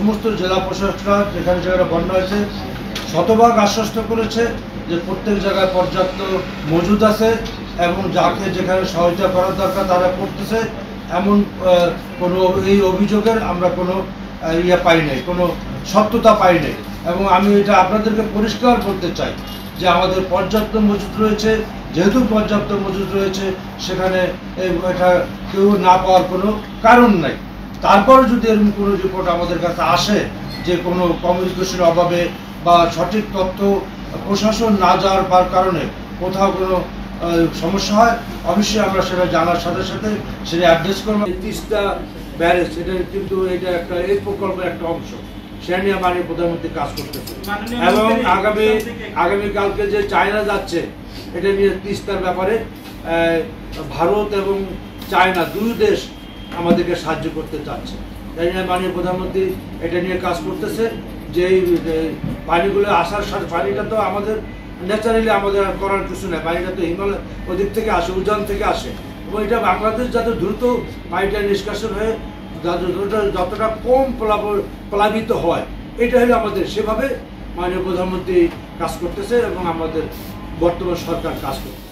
সমস্ত জেলা প্রশাসকরা যেখানে যেখানে বন্যা হয়েছে শতভাগ আশ্বস্ত করেছে যে প্রত্যেক জায়গায় পর্যাপ্ত মজুদ আছে এবং যাকে যেখানে সহায়তা করার দরকার তারা করতেছে। এমন কোনো এই অভিযোগের আমরা কোনো পাই নাই, কোনো সত্যতা পাই নাই। এবং আমি এটা আপনাদেরকে পরিষ্কার করতে চাই যে আমাদের পর্যাপ্ত মজুদ রয়েছে। যেহেতু পর্যাপ্ত মজুদ রয়েছে সেখানে এটা কেউ না পাওয়ার কোনো কারণ নাই। তারপরে যদি এরকম কোনো রিপোর্ট আমাদের কাছে আসে যে কোনো কমিউনিকেশনের অভাবে বা সঠিক তথ্য প্রশাসন না যাওয়ার কারণে কোথাও কোনো সমস্যা হয়, অবশ্যই আমরা সেটা জানার সাথে সাথে সেটা অ্যাড্রেস করবো। তিস্তা ব্যারেজ এটা কিন্তু এটা একটা এই প্রকল্পের একটা অংশ, সেটা নিয়ে মাননীয় প্রধানমন্ত্রী কাজ করতেছে। এবং আগামীকালকে যে চায়না যাচ্ছে এটা নিয়ে তিস্তার ব্যাপারে ভারত এবং চায়না দুই দেশ আমাদেরকে সাহায্য করতে চাচ্ছে। তাই নিয়ে মাননীয় প্রধানমন্ত্রী এটা নিয়ে কাজ করতেছে যে পানিগুলো আসার সাথে, পানিটা তো আমাদের ন্যাচারালি আমাদের করার কিছু নেই, পানিটা তো হিমালয় ওদিক থেকে আসে, উজান থেকে আসে। এবং এটা বাংলাদেশ যাতে দ্রুত পানিটা নিষ্কাশন হয়ে যতটা কম প্লাবিত হয় এটা হলে আমাদের সেভাবে মাননীয় প্রধানমন্ত্রী কাজ করতেছে এবং আমাদের বর্তমান সরকার কাজ করতেছে।